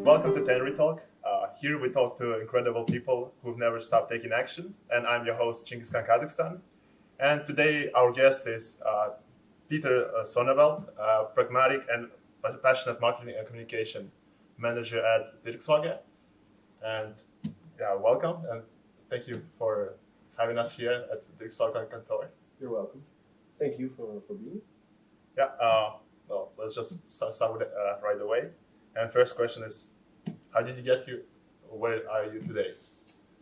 Welcome to TNRI Talk. Here we talk to incredible people who've never stopped taking action. And I'm your host, Kazakhstan. And today our guest is Pieter Sonneveld, pragmatic and passionate marketing and communication manager at Dirkzwager. And yeah, welcome and thank you for having us here at Dirkzwager Kantor. You're welcome. Thank you for being. Yeah, well, let's just start with it right away. And first question is, how did you get here? Where are you today?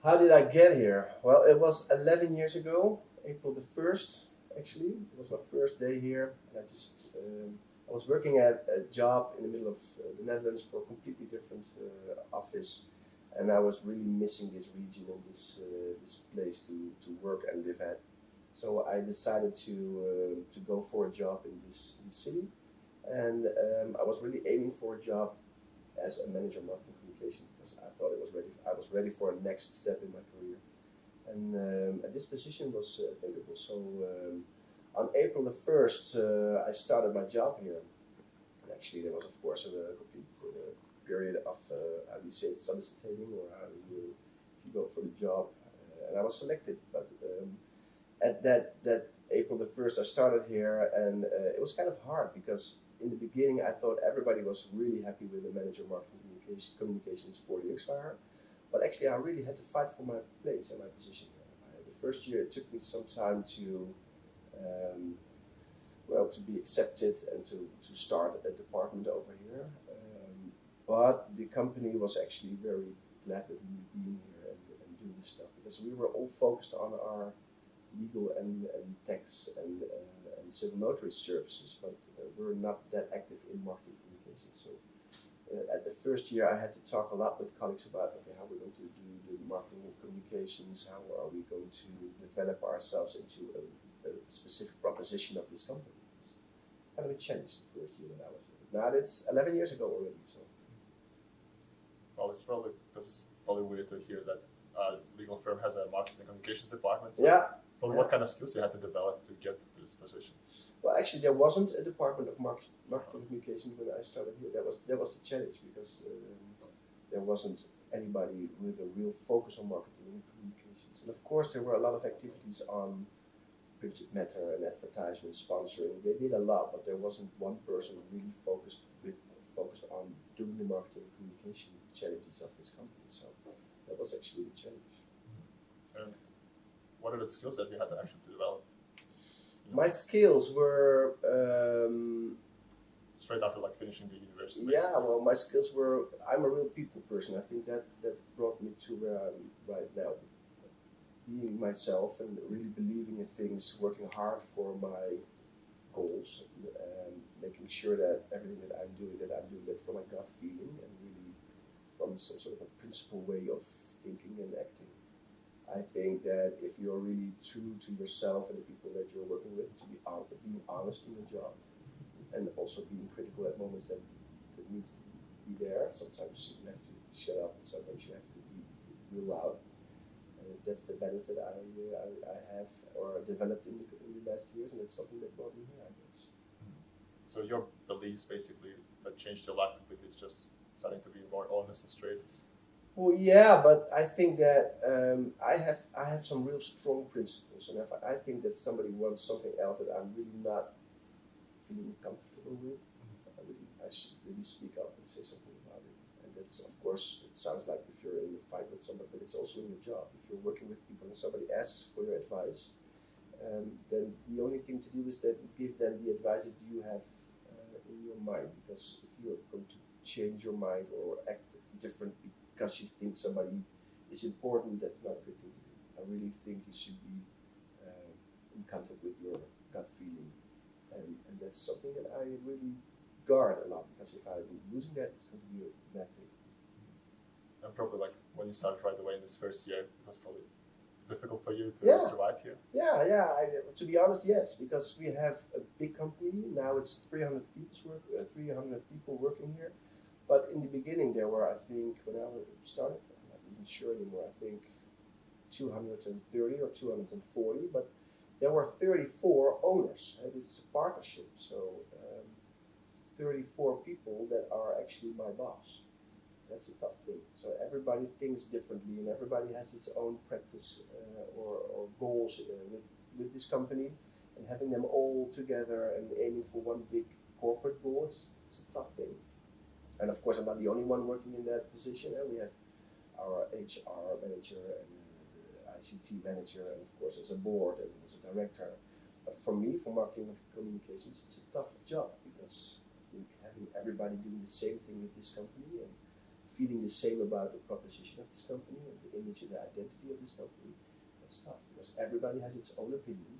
How did I get here? Well, it was 11 years ago, April the 1st, actually. It was my first day here. And I was working at a job in the middle of the Netherlands for a completely different office. And I was really missing this region and this place to work and live at. So I decided to go for a job in this city. And I was really aiming for a job as a manager of marketing communication because I thought I was ready for a next step in my career. And this position was available. So on April the 1st, I started my job here. And actually, there was, of course, a complete period of, how do you say it, soliciting, or how do you, if you go for the job. And I was selected. But at that April the 1st, I started here, and it was kind of hard because in the beginning, I thought everybody was really happy with the manager marketing communications for Dirkzwager. But actually, I really had to fight for my place and my position here. The first year, it took me some time to be accepted and to start a department over here. But the company was actually very glad with me being here and doing this stuff because we were all focused on our legal and tax and civil notary services, but we're not that active in marketing communications. So at the first year, I had to talk a lot with colleagues about how we're going to do the marketing and communications, how are we going to develop ourselves into a specific proposition of this company. It's kind of a challenge the first year that I was here. Now it's 11 years ago already. So. Well, this is probably weird to hear that a legal firm has a marketing and communications department. So yeah. But what kind of skills you had to develop to get to this position? Well, actually, there wasn't a department of marketing communications when I started here. That was the challenge because there wasn't anybody with a real focus on marketing and communications. And of course, there were a lot of activities on printed matter and advertisement, sponsoring. They did a lot, but there wasn't one person really focused on doing the marketing and communication challenges of this company. So that was actually the challenge. And what are the skills that you had to actually develop? My skills were straight after finishing the university. Yeah, well, my skills were I'm a real people person. I think that brought me to where I'm right now. Being myself and really believing in things, working hard for my goals, and making sure that everything that I'm doing that from my gut feeling and really from some sort of a principled way of thinking and acting. I think that if you're really true to yourself and the people that you're working with, to being honest in your job, and also being critical at moments that needs to be there. Sometimes you have to shut up, and sometimes you have to be real loud. That's the balance that I have or developed in the last years, and it's something that brought me here, I guess. So your beliefs basically that changed your life completely is just starting to be more honest and straight. Well, yeah, but I think that I have some real strong principles, and if I think that somebody wants something else that I'm really not feeling comfortable with, I should really speak up and say something about it. And that's, of course, it sounds like if you're in a fight with somebody, but it's also in your job. If you're working with people and somebody asks for your advice, then the only thing to do is that give them the advice that you have in your mind. Because if you're going to change your mind or act different because you think somebody is important, that's not a good thing to do. I really think you should be in contact with your gut feeling. And that's something that I really guard a lot, because if I'm losing that, it's going to be a bad thing. And probably when you started right away in this first year, it was probably difficult for you to survive here? Yeah. To be honest, yes, because we have a big company. Now it's 300 people working here. But in the beginning, there were, I think, when I started, I'm not even sure anymore, I think 230 or 240, but there were 34 owners, and it's a partnership. So 34 people that are actually my boss. That's a tough thing. So everybody thinks differently, and everybody has its own practice or goals with this company, and having them all together and aiming for one big corporate goal, it's a tough thing. And of course, I'm not the only one working in that position. We have our HR manager and the ICT manager, and of course, as a board and as a director. But for me, for marketing and communications, it's a tough job because I think having everybody doing the same thing with this company and feeling the same about the proposition of this company and the image and the identity of this company, that's tough because everybody has its own opinion.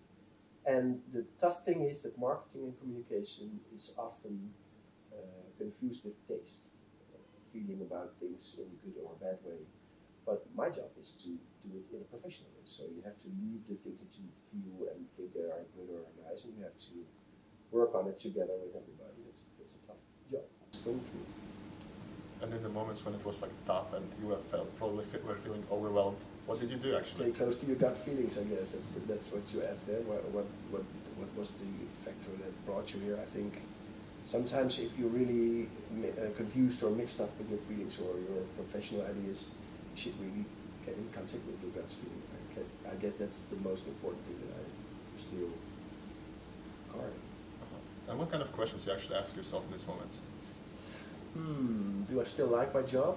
And the tough thing is that marketing and communication is often confused with taste, feeling about things in a good or a bad way. But my job is to do it in a professional way. So you have to leave the things that you feel and think they are good or nice, and you have to work on it together with everybody. It's a tough job. It's going through. And in the moments when it was like tough and you have probably were feeling overwhelmed, what did you do actually? Stay close to your gut feelings, I guess. That's what you asked there. What was the factor that brought you here? I think sometimes if you're really confused or mixed up with your feelings or your professional ideas, you should really get in contact with your gut feeling. I guess that's the most important thing that I still guard. And what kind of questions you actually ask yourself in these moments? Do I still like my job?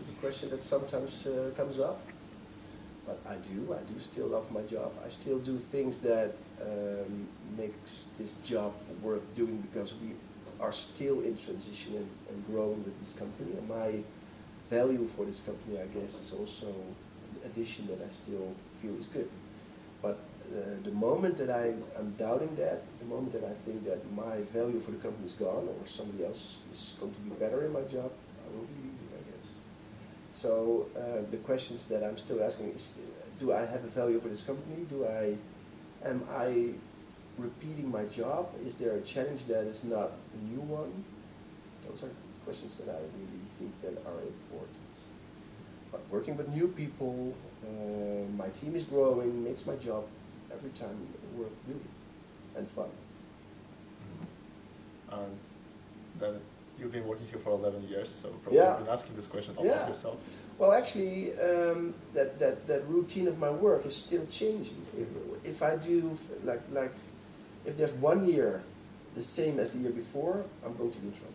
It's a question that sometimes comes up. But I do still love my job. I still do things that makes this job worth doing because we are still in transition and growing with this company. And my value for this company, I guess, is also an addition that I still feel is good. But the moment that I'm doubting that, the moment that I think that my value for the company is gone or somebody else is going to be better in my job, I will be leaving, I guess. So the questions that I'm still asking is, do I have a value for this company? Am I repeating my job? Is there a challenge that is not a new one? Those are questions that I really think that are important. But working with new people, my team is growing, makes my job every time worth doing and fun. And then you've been working here for 11 years, so probably you've been asking this question a lot yourself. Well, actually, that routine of my work is still changing. If I do, like, if there's 1 year the same as the year before, I'm going to be in trouble.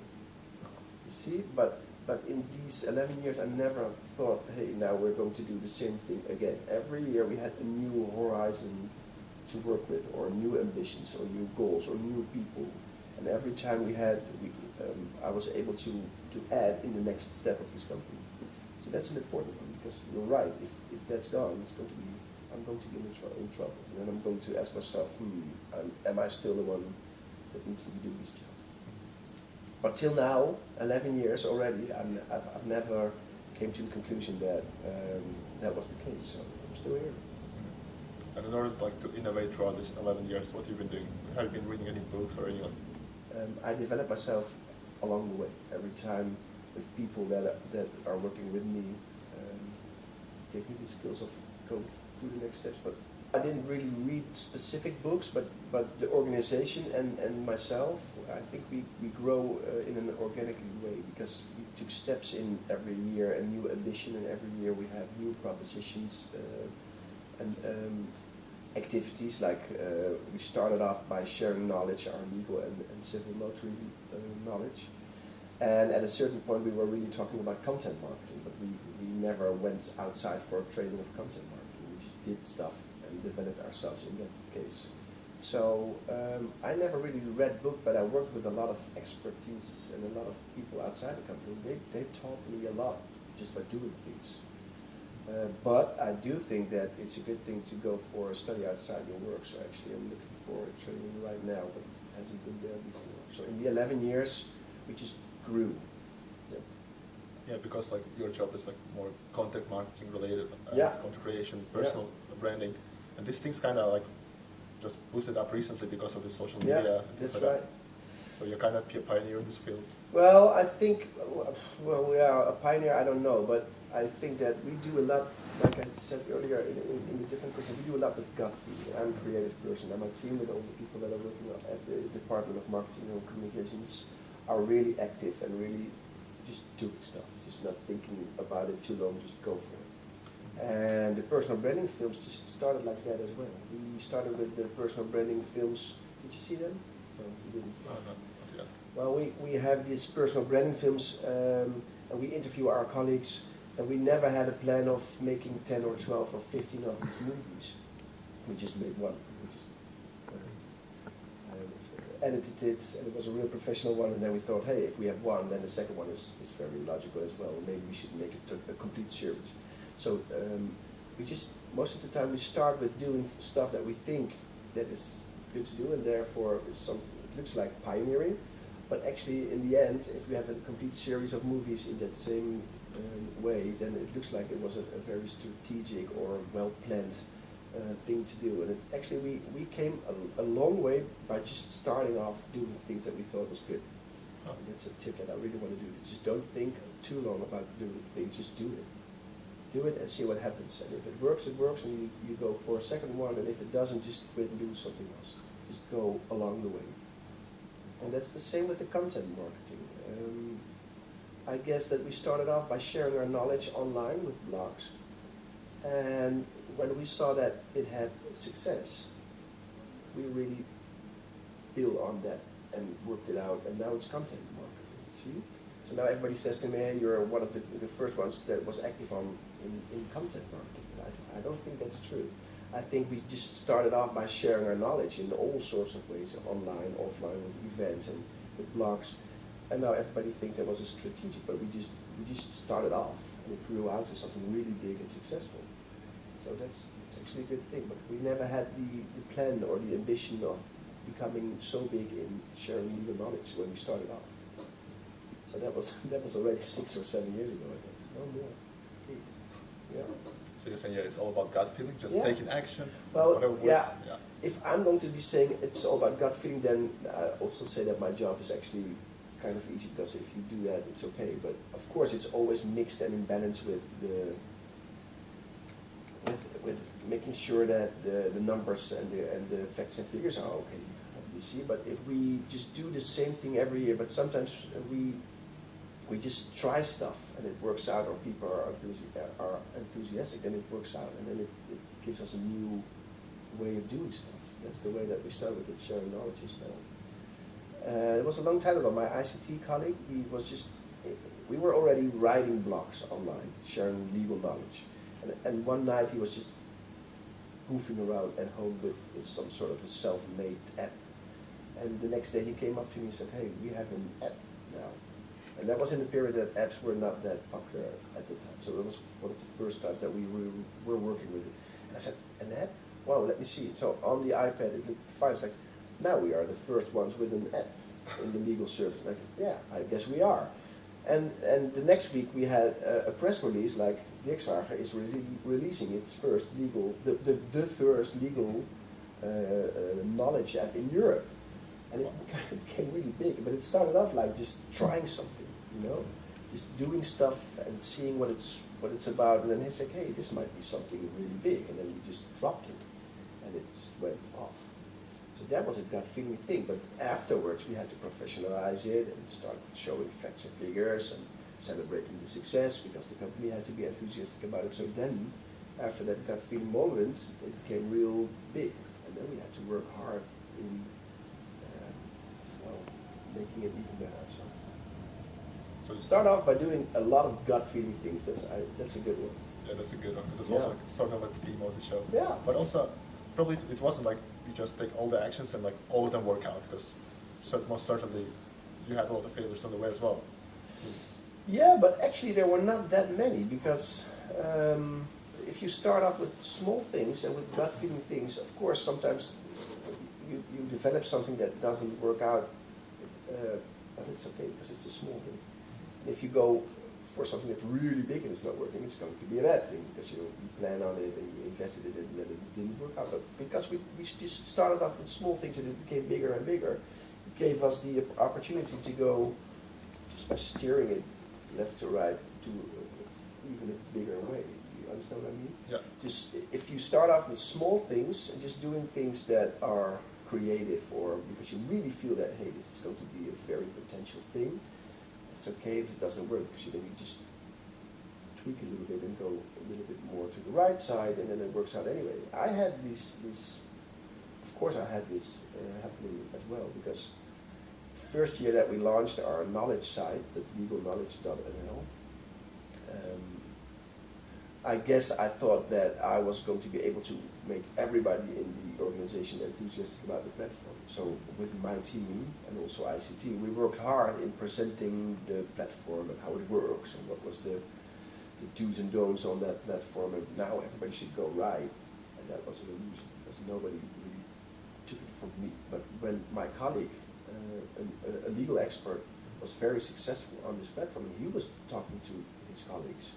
You see, but in these 11 years, I never thought, hey, now we're going to do the same thing again. Every year we had a new horizon to work with, or new ambitions, or new goals, or new people. And every time I was able to add in the next step of this company. So that's an important one, because you're right, if that's gone, I'm going to be in trouble. And then I'm going to ask myself, am I still the one that needs to be doing this job? But till now, 11 years already, I've never came to the conclusion that that was the case. So I'm still here. And in order to innovate throughout this 11 years, what have you been doing? Have you been reading any books or anything? I develop myself along the way. Every time with people that are working with me, give me the skills of going through the next steps. But I didn't really read specific books, but the organization and myself, I think we grow in an organic way because we took steps in every year, a new addition, and every year we have new propositions and activities. Like we started off by sharing knowledge, our legal and civil notary knowledge. And at a certain point we were really talking about content marketing, but we never went outside for training of content marketing. We just did stuff and developed ourselves in that case. So I never really read books, but I worked with a lot of expertise and a lot of people outside the company. They taught me a lot just by doing things. But I do think that it's a good thing to go for a study outside your work. So actually I'm looking for a training right now, but it hasn't been there before. So in the 11 years, we just grew. Yeah, because your job is more content marketing related, content creation, personal branding, and these things kind of just boosted up recently because of the social media. Yeah, that's right. So you're kind of a pioneer in this field. Well, I think, we are a pioneer, I don't know, but I think that we do a lot, like I said earlier in the different questions, we do a lot with gut feeling. I'm a creative person, and my team with all the people that are working at the Department of Marketing and Communications are really active and really just doing stuff, just not thinking about it too long, just go for it. And the personal branding films just started like that as well. We started with the personal branding films. Did you see them? No, you didn't. No, not yet. Well, we have these personal branding films, and we interview our colleagues, and we never had a plan of making 10 or 12 or 15 of these movies. We just made one. We just edited it, and it was a real professional one, and then we thought, hey, if we have one, then the second one is very logical as well. Maybe we should make it a complete series. So we just, most of the time, we start with doing stuff that we think that is good to do, and therefore it looks like pioneering. But actually, in the end, if we have a complete series of movies in that same way, then it looks like it was a very strategic or well-planned thing to do. And actually, we came a long way by just starting off doing things that we thought was good. And that's a tip that I really want to do. Just don't think too long about doing things, just do it. Do it and see what happens. And if it works, and you go for a second one, and if it doesn't, just quit and do something else. Just go along the way. And that's the same with the content marketing. I guess that we started off by sharing our knowledge online with blogs. And when we saw that it had success, we really built on that and worked it out, and now it's content marketing, see? So now everybody says to me, hey, you're one of the first ones that was active in content marketing. I don't think that's true. I think we just started off by sharing our knowledge in all sorts of ways, online, offline, with events and with blogs. And now everybody thinks that was a strategic, but we just started off, and it grew out to something really big and successful. So it's actually a good thing, but we never had the plan or the ambition of becoming so big in sharing legal knowledge when we started off. So that was already 6 or 7 years ago, I guess. No more. Yeah. So you're saying, yeah, it's all about gut feeling, just taking action. Well, whatever works. yeah. If I'm going to be saying it's all about gut feeling, then I also say that my job is actually kind of easy, because if you do that, it's okay. But of course, it's always mixed and in balance with with making sure that the numbers and the facts and figures are okay. You see, but if we just do the same thing every year, but sometimes we just try stuff and it works out, or people are enthusiastic, then it works out, and then it gives us a new way of doing stuff. That's the way that we start with it, sharing knowledge as well. It was a long time ago. My ICT colleague, we were already writing blogs online, sharing legal knowledge. And one night he was just goofing around at home with some sort of a self-made app. And the next day he came up to me and said, hey, we have an app now. And that was in the period that apps were not that popular at the time. So it was one of the first times that we were working with it. And I said, an app? Wow, let me see. So on the iPad it looked fine. It's like, now we are the first ones with an app in the legal service. And I said, yeah, I guess we are. And the next week we had a press release, like Dirkzwager is releasing its first legal, the first legal knowledge app in Europe. And it became really big, but it started off like just trying something, you know, just doing stuff and seeing what it's about, and then he said, hey, this might be something really big, and then we just dropped it, and it just went off. So that was a gut feeling thing, but afterwards we had to professionalize it and start showing facts and figures and celebrating the success, because the company had to be enthusiastic about it. So then, after that gut feeling moment, it became real big, and then we had to work hard in making it even better. So start off by doing a lot of gut feeling things. That's a good one. Yeah, that's a good one, because it's also like sort of a theme of the show. Yeah. But also, probably it wasn't like you just take all the actions and like all of them work out, because most certainly you had a lot of failures on the way as well. Yeah, but actually there were not that many, because if you start off with small things and with gut feeling things, of course sometimes you develop something that doesn't work out. But it's okay, because it's a small thing. And if you go for something that's really big and it's not working, it's going to be a bad thing, because you plan on it and you invested in it and then it didn't work out. But because we just started off with small things and it became bigger and bigger, it gave us the opportunity to go, just by steering it left to right, to even a bigger way. You understand what I mean? Yeah. Just if you start off with small things and just doing things that are creative, or because you really feel that, hey, this is going to be a very potential essential thing. It's okay if it doesn't work, because then you just tweak a little bit and go a little bit more to the right side, and then it works out anyway. I had this of course I had this happening as well, because first year that we launched our knowledge site, the legalknowledge.nl, I guess I thought that I was going to be able to make everybody in the organization enthusiastic about the platform. So with my team and also ICT, we worked hard in presenting the platform and how it works and what was the do's and don'ts on that platform, and now everybody should go right. And that was an illusion, because nobody really took it from me. But when my colleague, a legal expert, was very successful on this platform, and he was talking to his colleagues,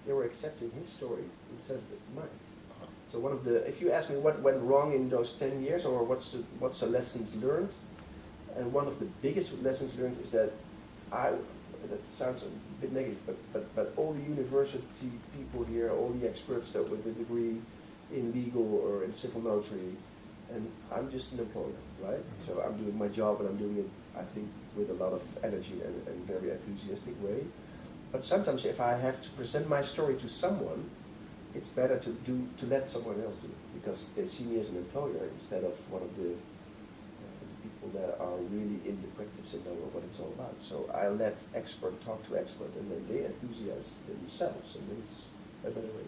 they were accepting his story instead of mine. So one of the, if you ask me what went wrong in those 10 years, or what's the lessons learned, and one of the biggest lessons learned is that that sounds a bit negative, but all the university people here, all the experts that with a degree in legal or in civil notary, and I'm just an employer, right? So I'm doing my job, and I'm doing it, I think, with a lot of energy and very enthusiastic way. But sometimes if I have to present my story to someone, it's better to let someone else do it, because they see me as an employer instead of one of the people that are really in the practice and know what it's all about. So I let expert talk to expert, and then they enthusiast themselves, and then it's a better way.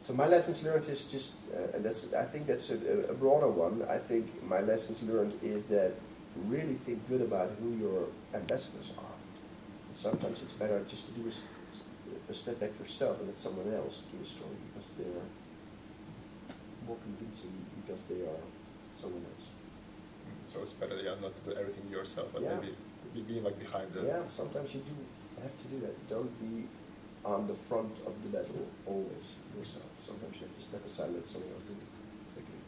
So my lessons learned is just, and I think that's a broader one. I think my lessons learned is that really think good about who your ambassadors are. Sometimes it's better just to do a step back yourself and let someone else do the story, because they're more convincing because they are someone else. So it's better, not to do everything yourself, but maybe being like behind the... Yeah, sometimes you do have to do that. Don't be on the front of the battle always yourself. Sometimes you have to step aside and let someone else do it. Exactly.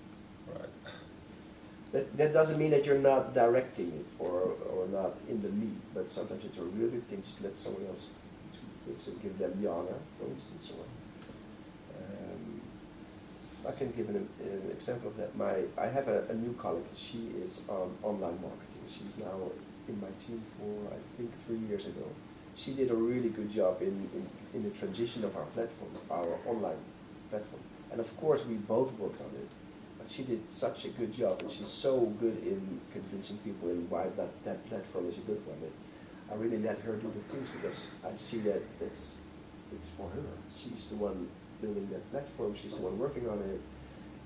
Right. That doesn't mean that you're not directing it or not in the lead, but sometimes it's a real good thing, just let someone else do things and give them the honor, for instance. I can give an example of that. I have a new colleague. She is on online marketing. She's now in my team for, I think, 3 years ago. She did a really good job in the transition of our platform, our online platform. And of course, we both worked on it. But she did such a good job, and she's so good in convincing people in why that platform is a good one. That I really let her do the things, because I see that it's for her. She's the one building that platform. She's the one working on it.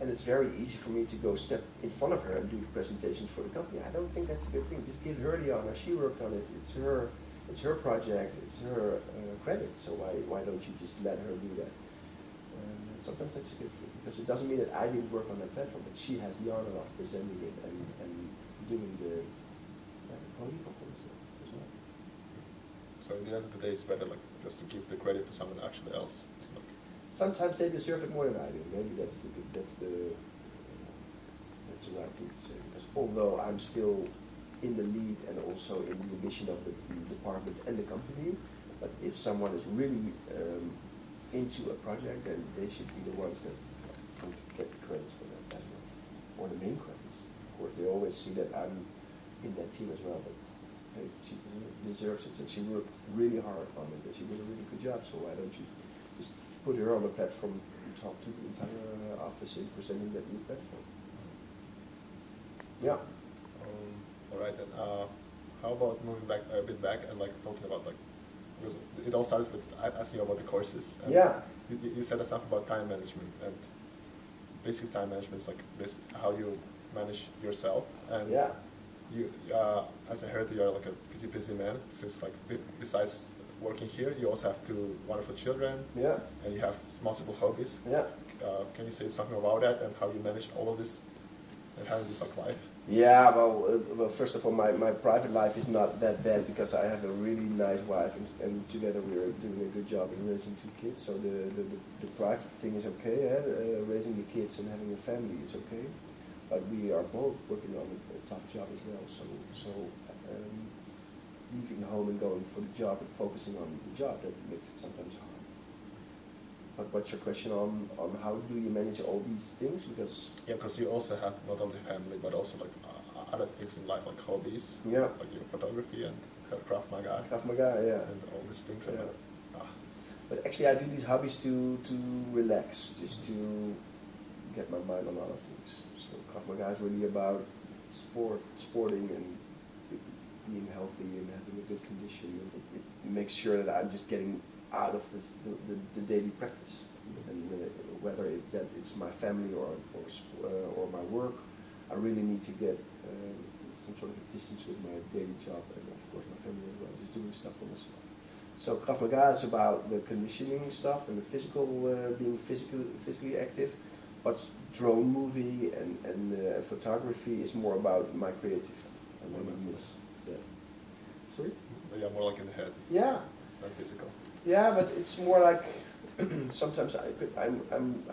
And it's very easy for me to go step in front of her and do the presentations for the company. I don't think that's a good thing. Just give her the honor. She worked on it. It's her project. It's her credit. So why don't you just let her do that? Sometimes that's a good thing, because it doesn't mean that I didn't work on that platform, but she has the honor of presenting it and doing the employee performance as well. So at the end of the day, it's better like just to give the credit to someone actually else. Sometimes they deserve it more than I do. Maybe that's the right thing to say. Because although I'm still in the lead and also in the mission of the department and the company, but if someone is really into a project, then they should be the ones that get the credits for that as well, or the main credits. Of course, they always see that I'm in that team as well, but hey, she deserves it, and she worked really hard on it, and she did a really good job. So why don't you just put her on the platform and talk to the entire office in presenting that new platform? Yeah. All right then. How about moving back a bit back and like talking about like, because it all started with asking about the courses. And yeah. You said something about time management, and basically time management is like how you manage yourself. And yeah. You, as I heard, you are like a pretty busy man. Since like besides working here, you also have 2 wonderful children. Yeah. And you have multiple hobbies. Yeah. Can you say something about that and how you manage all of this and having this like life? Yeah, well, first of all, my private life is not that bad, because I have a really nice wife, and together we are doing a good job in raising 2 kids. So the private thing is okay, raising the kids and having a family is okay. But we are both working on a tough job as well. So leaving home and going for the job and focusing on the job, that makes it sometimes hard. But what's your question on how do you manage all these things? Because you also have not only family but also like other things in life, like hobbies, Yeah. like your photography and Krav Maga, Krav Maga, yeah. and all these things. Yeah. Ah, But actually, I do these hobbies to relax, just to get my mind on other things. So Krav Maga is really about sporting, and being healthy and having a good condition. And it makes sure that I'm just getting out of the daily practice, and whether that it's my family or my work, I really need to get some sort of a distance with my daily job and of course my family as well, just doing stuff for myself. So Krav Maga is about the conditioning stuff and the physical, being physically active, but drone movie and photography is more about my creativity. And Sorry? yeah, more like in the head, Yeah. not physical. Yeah, but it's more like sometimes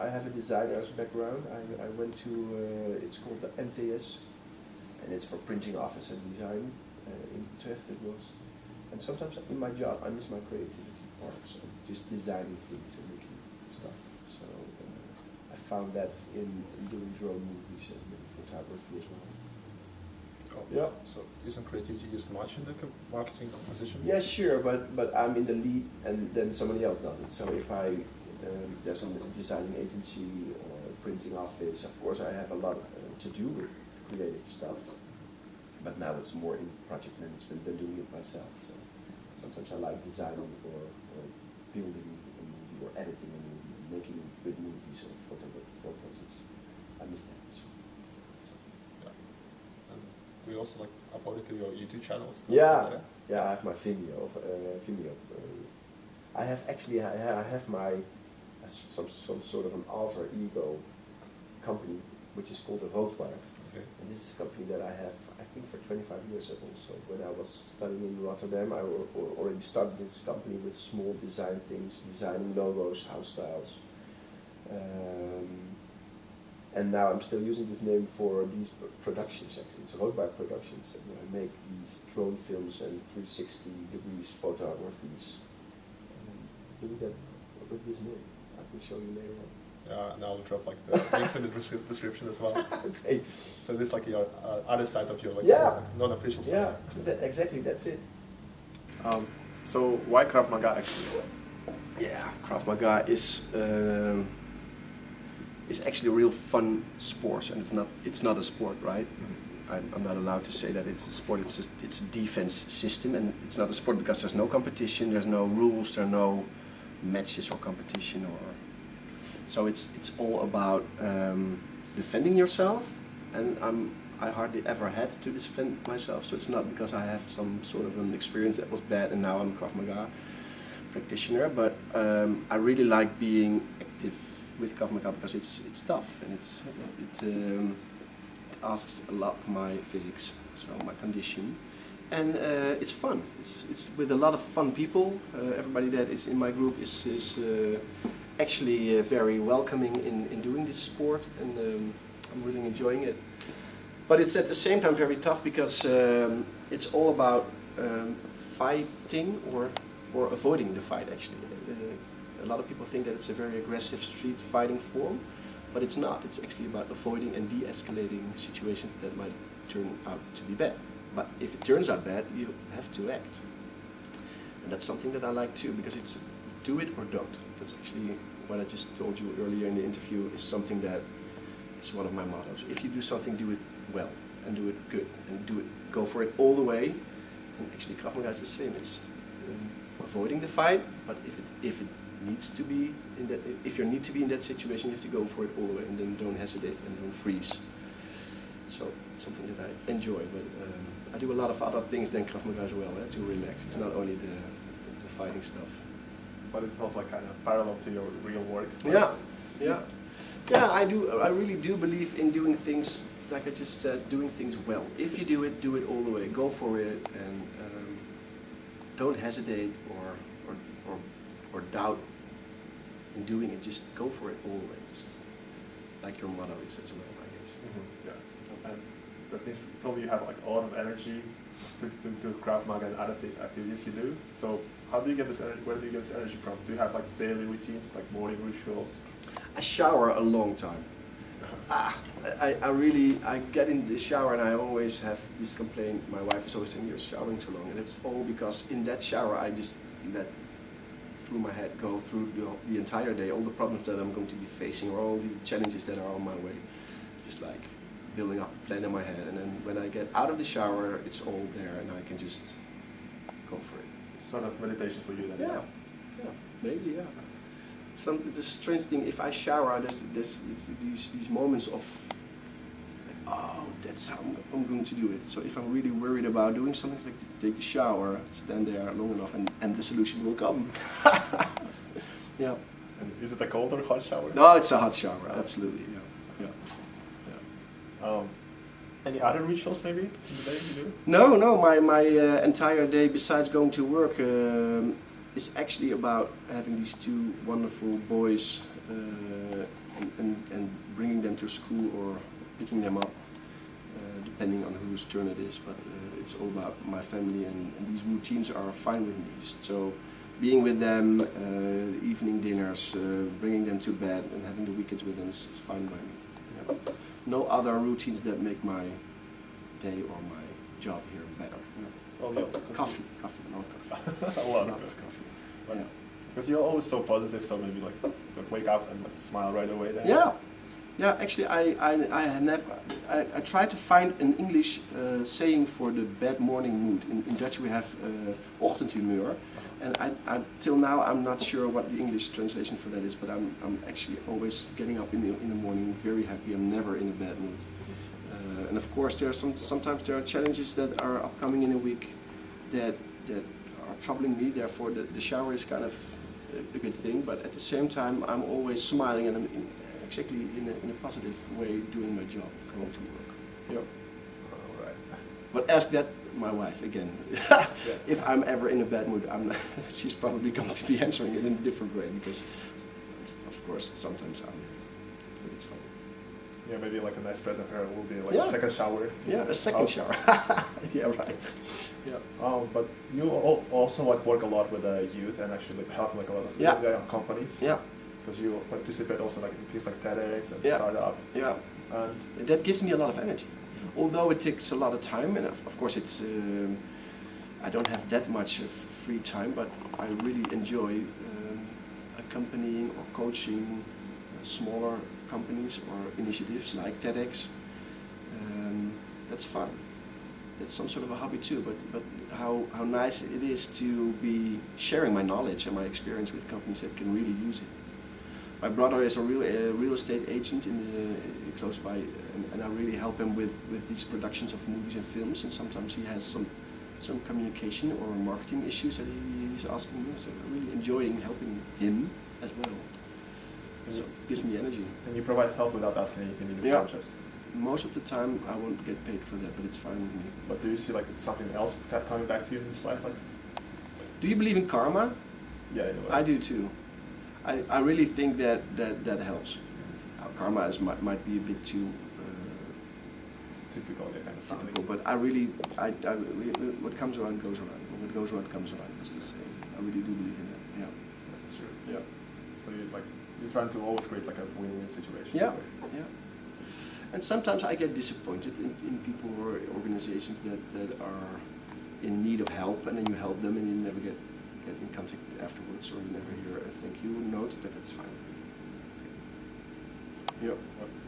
I have a designer's background. I went to it's called the MTS, and it's for printing office and design in Utrecht it was. And sometimes in my job I miss my creativity part, so just designing things and making stuff. So I found that in doing drone movies and photography as well. Oh, Yeah. So isn't creativity used much in the marketing position? Yeah, sure, but I'm in the lead, and then somebody else does it. So if there's a designing agency or printing office, of course I have a lot to do with creative stuff. But now it's more in project management than doing it myself. So sometimes I like designing or building a movie or editing a movie, and making good movies or photos. I miss that. So. And do you also like upload it to your YouTube channels? Yeah, yeah. I have my Vimeo. I have my some sort of an alter ego company, which is called Roodwaard. Okay. And this is a company that I have, I think, for 25 years also. When I was studying in Rotterdam, I already started this company with small design things, designing logos, house styles. And now I'm still using this name for these productions actually. It's Roodwaard Productions. And I make these drone films and 360 degrees photographies. Doing that with this name. I can show you later on. Yeah, and I'll drop like the links in the description as well. Okay. So this is like your other side of your like non-official side. Yeah, exactly. That's it. So why Krav Maga actually? Yeah, Krav Maga is actually a real fun sport, and it's not a sport, right? I'm not allowed to say that it's a sport. It's a defense system, and it's not a sport because there's no competition, there's no rules, there are no matches or competition so it's all about defending yourself, and I hardly ever had to defend myself, so it's not because I have some sort of an experience that was bad and now I'm a Krav Maga practitioner, but I really like being active with Krav Maga because it's tough and it asks a lot of my physics, so my condition. And it's fun. It's with a lot of fun people. Everybody that is in my group is actually very welcoming in doing this sport, and I'm really enjoying it. But it's at the same time very tough because it's all about fighting or avoiding the fight actually. A lot of people think that it's a very aggressive street fighting form, but it's not. It's actually about avoiding and de-escalating situations that might turn out to be bad. But if it turns out bad, you have to act. And that's something that I like too, because it's do it or don't. That's actually what I just told you earlier in the interview, is something that is one of my mottos. If you do something, do it well and do it good and go for it all the way. And actually Krav Maga is the same. It's avoiding the fight, but if it needs to be if you need to be in that situation, you have to go for it all the way, and then don't hesitate and don't freeze. So it's something that I enjoy, but I do a lot of other things than Krav Maga as well, to relax. It's not only the fighting stuff. But it's also like kind of parallel to your real work. Yeah. I really do believe in doing things, like I just said, doing things well. If you do it all the way. Go for it, and don't hesitate or doubt in doing it. Just go for it all the way. Just like your motto is as well, I guess. Mm-hmm. Yeah. And that means probably you have like a lot of energy to do Krav Maga and other activities you do. So how do you get this energy? Where do you get this energy from? Do you have like daily routines, like morning rituals? I shower a long time. I get in the shower and I always have this complaint. My wife is always saying, you're showering too long, and it's all because in that shower I just let through my head go through the entire day, all the problems that I'm going to be facing or all the challenges that are on my way, just like building up a plan in my head, and then when I get out of the shower it's all there and I can just go for it. Sort of meditation for you then. Yeah, maybe, yeah. It's a strange thing. If I shower, there's these moments of, like, oh, that's how I'm going to do it. So if I'm really worried about doing something, it's like take a shower, stand there long enough, and the solution will come. Yeah. And is it a cold or hot shower? No, it's a hot shower. Absolutely. Yeah. Any other rituals maybe in the day you do? No. My entire day, besides going to work, is actually about having these two wonderful boys and bringing them to school or picking them up, depending on whose turn it is. But it's all about my family, and these routines are fine with me. So being with them, evening dinners, bringing them to bed, and having the weekends with them is fine by me. Yeah. No other routines that make my day or my job here better. Yeah. Oh, no. Coffee, a lot of coffee. A lot of coffee. Yeah. Because you're always so positive, so maybe like wake up and like smile right away then. Yeah. Actually, I try to find an English saying for the bad morning mood. In Dutch we have ochtendhumeur, and till now I'm not sure what the English translation for that is. But I'm actually always getting up in the morning very happy. I'm never in a bad mood. And of course, sometimes there are challenges that are upcoming in a week that are troubling me. Therefore, the shower is kind of a good thing. But at the same time, I'm always smiling and I'm exactly in a positive way doing my job, going to work. Yep. All right. But ask that my wife again. If I'm ever in a bad mood, she's probably going to be answering it in a different way because, of course, sometimes but it's fine. Yeah, maybe like a nice present for her will be like a second shower. Yeah, a second shower. Yeah, right. Yeah. But you also like work a lot with the youth and actually like help like a lot of companies. Yeah. Because you participate also like in things like TEDx and startup. Yeah. And that gives me a lot of energy. Although it takes a lot of time, and of course it's I don't have that much free time, but I really enjoy accompanying or coaching smaller companies or initiatives like TEDx. That's fun. That's some sort of a hobby too, but how nice it is to be sharing my knowledge and my experience with companies that can really use it. My brother is a real estate agent close by, and I really help him with these productions of movies and films, and sometimes he has some communication or marketing issues that he's asking me, so I'm really enjoying helping him as well. So it gives me energy. And you provide help without asking anything in the project? Most of the time I won't get paid for that, but it's fine with me. But do you see like something else coming back to you in this life? Like? Do you believe in karma? Yeah, in a way. I do too. I really think that helps. Karma might be a bit too typical, kind of typical, but I what comes around goes around. What goes around comes around. That's the saying. I really do believe in that. Yeah. That's true. Yeah. So you're trying to always create like a win-win situation. Yeah. And sometimes I get disappointed in people or organizations that are in need of help, and then you help them and you never get in contact afterwards, or you never hear a thank you note, but that's fine. Yeah.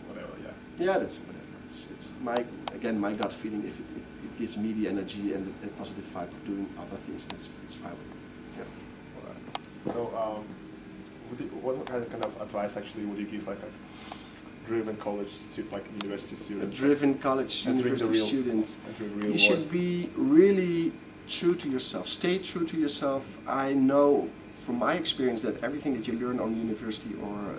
Whatever, yeah. Yeah, that's whatever. It's my gut feeling. If it gives me the energy and the positive vibe of doing other things, it's fine with me. Yeah. Alright. So, what kind of advice actually would you give like a driven college student, like university students? A driven college university student. You should be really true to yourself. Stay true to yourself. I know from my experience that everything that you learn on university or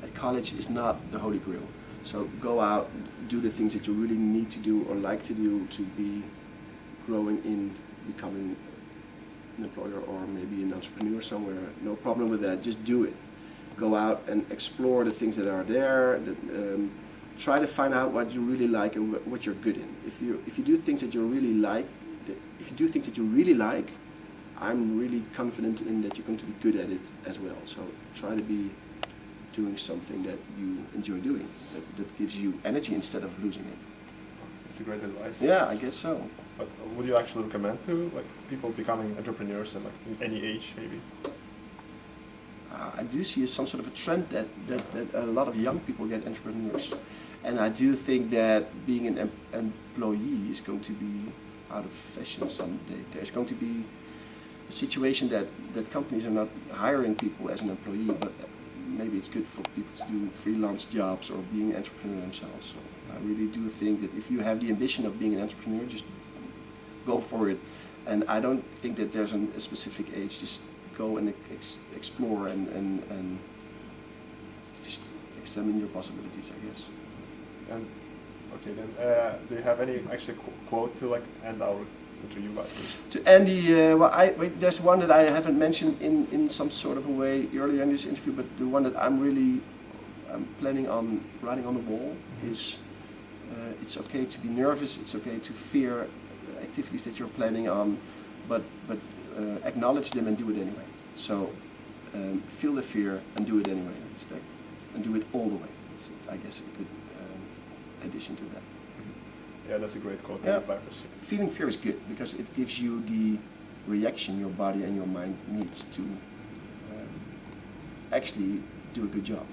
at college is not the holy grail. So go out, do the things that you really need to do or like to do to be growing in becoming an employer or maybe an entrepreneur somewhere. No problem with that. Just do it. Go out and explore the things that are there. Try to find out what you really like and what you're good in. If you do things that you really like, I'm really confident in that you're going to be good at it as well. So try to doing something that you enjoy doing, that gives you energy instead of losing it. It's a great advice. Yeah, I guess so. But would you actually recommend to like people becoming entrepreneurs at like any age maybe? I do see some sort of a trend that a lot of young people get entrepreneurs, and I do think that being an employee is going to be out of fashion someday. There's going to be a situation that companies are not hiring people as an employee, but maybe it's good for people to do freelance jobs or being an entrepreneur themselves. So I really do think that if you have the ambition of being an entrepreneur, just go for it. And I don't think that there's a specific age. Just go and explore and just examine your possibilities, I guess. And okay, then do you have any actually quote to like end our interview by? To end the there's one that I haven't mentioned in some sort of a way earlier in this interview, but the one that I'm planning on writing on the wall is it's okay to be nervous, it's okay to fear activities that you're planning on, but acknowledge them and do it anyway. So feel the fear and do it anyway instead, and do it all the way. It's, I guess, a good addition to that. Yeah, that's a great quote. Yeah. Feeling fear is good because it gives you the reaction your body and your mind needs to actually do a good job.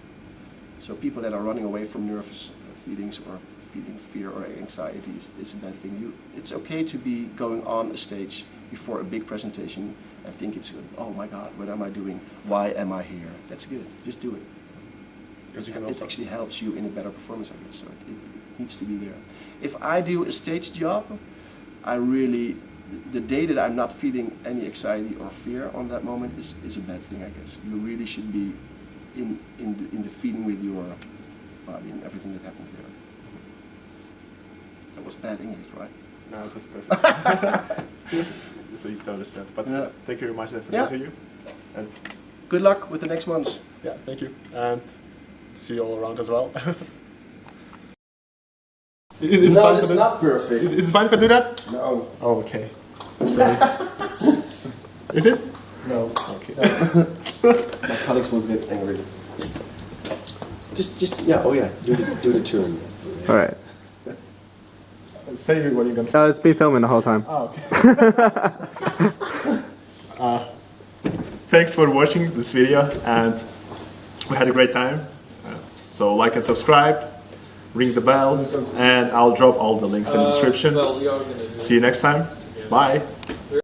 So people that are running away from nervous feelings or feeling fear or anxiety is a bad thing. It's okay to be going on a stage before a big presentation and think it's, oh my God, what am I doing? Why am I here? That's good. Just do it. Because it actually helps you in a better performance, I guess. So it needs to be there. If I do a stage job, the day that I'm not feeling any anxiety or fear on that moment is a bad thing, I guess. You really should be in the feeling with your body and everything that happens there. That was bad English, right? No, it was perfect. It's easy to understand. But yeah. Thank you very much for the interview. And good luck with the next ones. Yeah, thank you. And see you all around as well. No, it's not perfect. Is it fine if I do that? No. Oh, okay. Sorry. Is it? No. Okay. My colleagues will get angry. Just yeah. Oh yeah. Do the turn. All right. Say what you're gonna say. It's been filming the whole time. Oh, okay. Thanks for watching this video, and we had a great time. So like and subscribe, ring the bell, and I'll drop all the links in the description. See you next time. Bye.